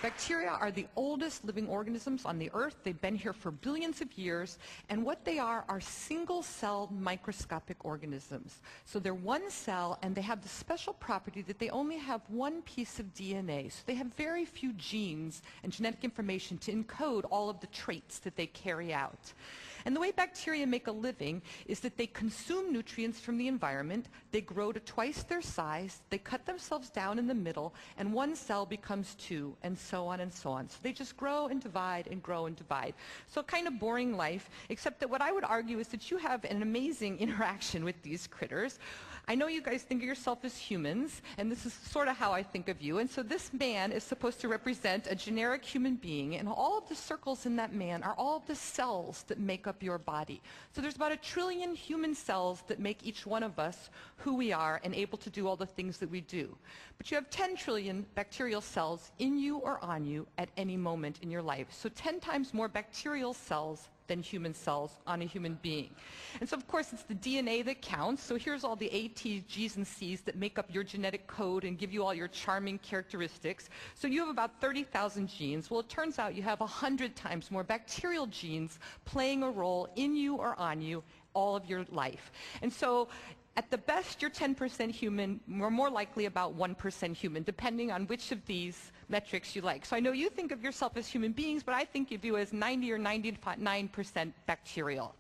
Bacteria are the oldest living organisms on the earth. They've been here for billions of years, and what they are single-celled microscopic organisms. So they're one cell, and they have the special property that they only have one piece of DNA. So they have very few genes and genetic information to encode all of the traits that they carry out. And the way bacteria make a living is that they consume nutrients from the environment, they grow to twice their size, they cut themselves down in the middle, and one cell becomes two, and so on and so on. So they just grow and divide and grow and divide. So kind of boring life, except that what I would argue is that you have an amazing interaction with these critters. I know you guys think of yourself as humans, and this is sort of how I think of you. And so this man is supposed to represent a generic human being, and all of the circles in that man are all of the cells that make up your body. So there's about 1 trillion human cells that make each one of us who we are and able to do all the things that we do. But you have 10 trillion bacterial cells in you or on you at any moment in your life. So 10 times more bacterial cells than human cells on a human being. And so of course it's the DNA that counts. So here's all the A, T's, G's, and C's that make up your genetic code and give you all your charming characteristics. So you have about 30,000 genes. Well, it turns out you have 100 times more bacterial genes playing a role in you or on you all of your life. And so at the best, you're 10% human. We're more likely about 1% human, depending on which of these metrics you like. So I know you think of yourself as human beings, but I think of you as 90 or 99% bacterial.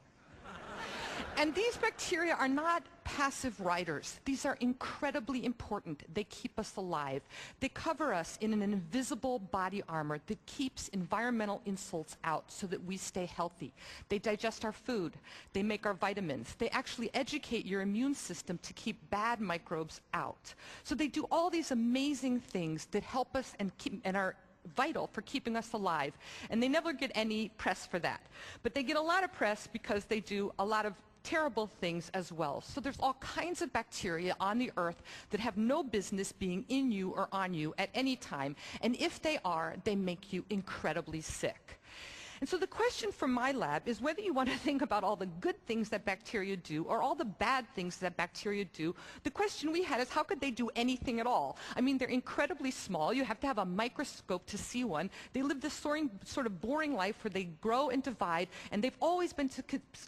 And these bacteria are not passive riders. These are incredibly important. They keep us alive. They cover us in an invisible body armor that keeps environmental insults out so that we stay healthy. They digest our food. They make our vitamins. They actually educate your immune system to keep bad microbes out. So they do all these amazing things that help us and are vital for keeping us alive. And they never get any press for that. But they get a lot of press because they do a lot of terrible things as well. So there's all kinds of bacteria on the earth that have no business being in you or on you at any time. And if they are, they make you incredibly sick. And so the question from my lab is whether you want to think about all the good things that bacteria do or all the bad things that bacteria do. The question we had is how could they do anything at all? I mean, they're incredibly small. You have to have a microscope to see one. They live this sort of boring life where they grow and divide, and they've always been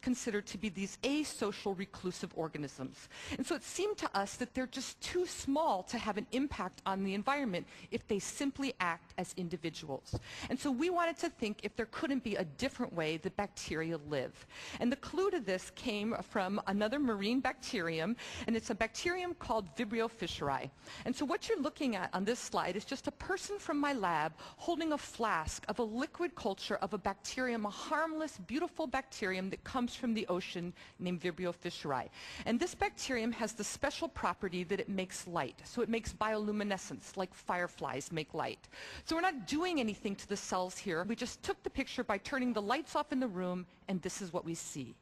considered to be these asocial reclusive organisms. And so it seemed to us that they're just too small to have an impact on the environment if they simply act as individuals. And so we wanted to think if there couldn't be a different way that bacteria live. And the clue to this came from another marine bacterium, and it's a bacterium called Vibrio fischeri. And so what you're looking at on this slide is just a person from my lab holding a flask of a liquid culture of a bacterium, a harmless, beautiful bacterium that comes from the ocean named Vibrio fischeri. And this bacterium has the special property that it makes light. So it makes bioluminescence, like fireflies make light. So we're not doing anything to the cells here. We just took the picture by turning the lights off in the room, and this is what we see.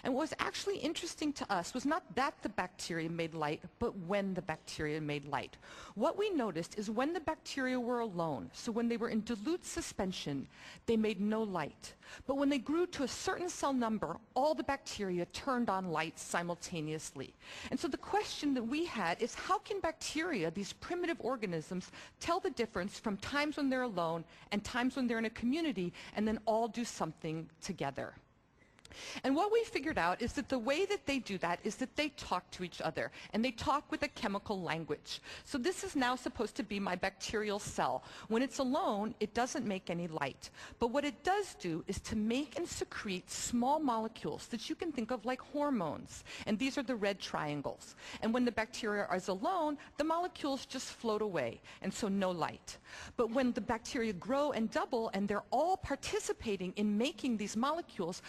And what was actually interesting to us was not that the bacteria made light, but when the bacteria made light. What we noticed is when the bacteria were alone, so when they were in dilute suspension, they made no light. But when they grew to a certain cell number, all the bacteria turned on light simultaneously. And so the question that we had is how can bacteria, these primitive organisms, tell the difference from times when they're alone and times when they're in a community and then all do something together? And what we figured out is that the way that they do that is that they talk to each other, and they talk with a chemical language. So this is now supposed to be my bacterial cell. When it's alone, it doesn't make any light. But what it does do is to make and secrete small molecules that you can think of like hormones. And these are the red triangles. And when the bacteria is alone, the molecules just float away, and so no light. But when the bacteria grow and double, and they're all participating in making these molecules,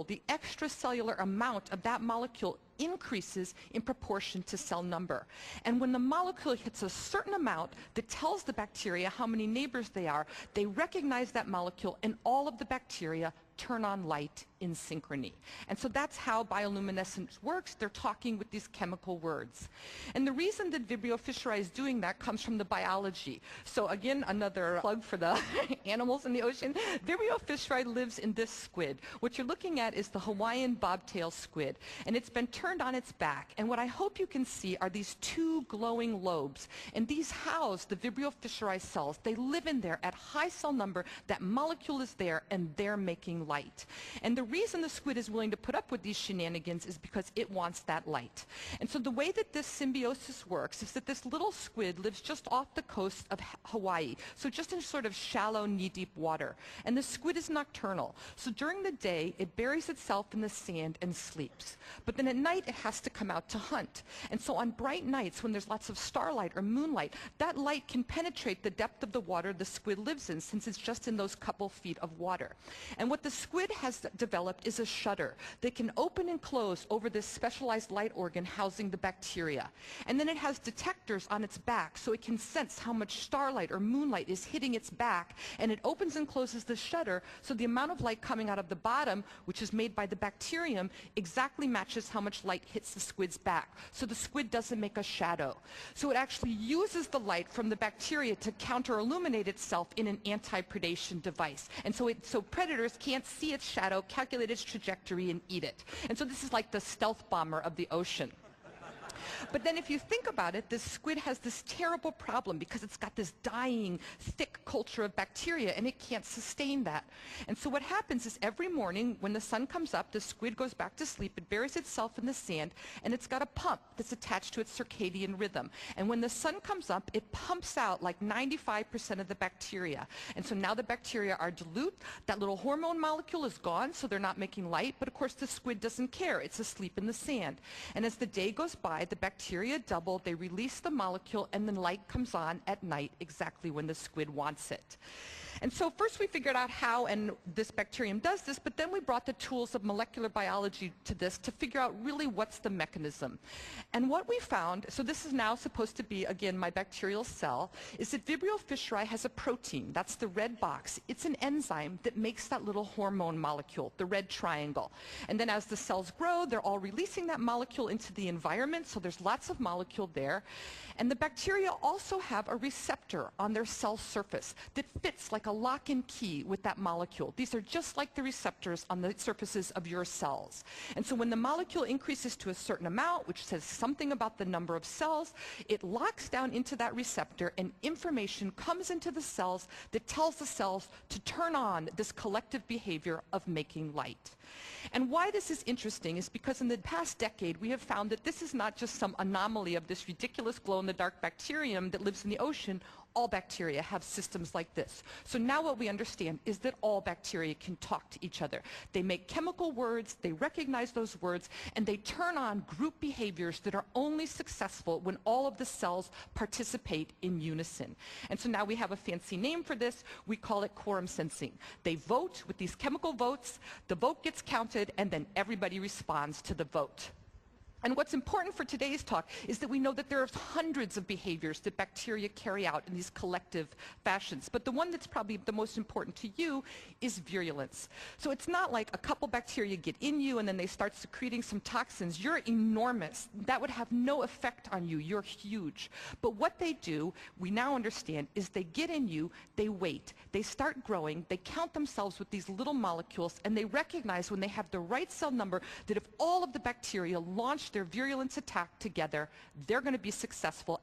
the extracellular amount of that molecule increases in proportion to cell number. And when the molecule hits a certain amount that tells the bacteria how many neighbors they are, they recognize that molecule, and all of the bacteria turn on light in synchrony. And so that's how bioluminescence works. They're talking with these chemical words. And the reason that Vibrio fischeri is doing that comes from the biology. So again, another plug for the animals in the ocean. Vibrio fischeri lives in this squid. What you're looking at is the Hawaiian bobtail squid, and it's been turned on its back. And what I hope you can see are these two glowing lobes, and these house the Vibrio fischeri cells. They live in there at high cell number. That molecule is there, and they're making light. And the reason the squid is willing to put up with these shenanigans is because it wants that light. And so the way that this symbiosis works is that this little squid lives just off the coast of Hawaii, so just in sort of shallow, knee-deep water. And the squid is nocturnal. So during the day, it buries itself in the sand and sleeps. But then at night, it has to come out to hunt. And so on bright nights, when there's lots of starlight or moonlight, that light can penetrate the depth of the water the squid lives in, since it's just in those couple feet of water. And what the squid has developed is a shutter that can open and close over this specialized light organ housing the bacteria. And then it has detectors on its back, so it can sense how much starlight or moonlight is hitting its back, and it opens and closes the shutter so the amount of light coming out of the bottom, which is made by the bacterium, exactly matches how much light hits the squid's back. So the squid doesn't make a shadow. So it actually uses the light from the bacteria to counter-illuminate itself in an anti-predation device. And so predators can't see its shadow, calculate its trajectory, and eat it. And so this is like the stealth bomber of the ocean. But then if you think about it, this squid has this terrible problem because it's got this dying, thick culture of bacteria, and it can't sustain that. And so what happens is every morning when the sun comes up, the squid goes back to sleep, it buries itself in the sand, and it's got a pump that's attached to its circadian rhythm. And when the sun comes up, it pumps out like 95% of the bacteria. And so now the bacteria are dilute, that little hormone molecule is gone, so they're not making light, but of course the squid doesn't care, it's asleep in the sand. And as the day goes by, the bacteria double, they release the molecule, and then light comes on at night exactly when the squid wants it. And so first we figured out how and this bacterium does this, but then we brought the tools of molecular biology to this to figure out really what's the mechanism. And what we found, so this is now supposed to be, again, my bacterial cell, is that Vibrio fischeri has a protein. That's the red box. It's an enzyme that makes that little hormone molecule, the red triangle. And then as the cells grow, they're all releasing that molecule into the environment, so there's lots of molecule there. And the bacteria also have a receptor on their cell surface that fits like a lock and key with that molecule. These are just like the receptors on the surfaces of your cells. And so when the molecule increases to a certain amount, which says something about the number of cells, it locks down into that receptor, and information comes into the cells that tells the cells to turn on this collective behavior of making light. And why this is interesting is because in the past decade, we have found that this is not just some anomaly of this ridiculous glow-in-the-dark bacterium that lives in the ocean. All bacteria have systems like this. So now what we understand is that all bacteria can talk to each other. They make chemical words, they recognize those words, and they turn on group behaviors that are only successful when all of the cells participate in unison. And so now we have a fancy name for this. We call it quorum sensing. They vote with these chemical votes, the vote gets counted, and then everybody responds to the vote. And what's important for today's talk is that we know that there are hundreds of behaviors that bacteria carry out in these collective fashions. But the one that's probably the most important to you is virulence. So it's not like a couple bacteria get in you and then they start secreting some toxins. You're enormous. That would have no effect on you. You're huge. But what they do, we now understand, is they get in you, they wait, they start growing, they count themselves with these little molecules, and they recognize when they have the right cell number that if all of the bacteria launch their virulence attack together, they're going to be successful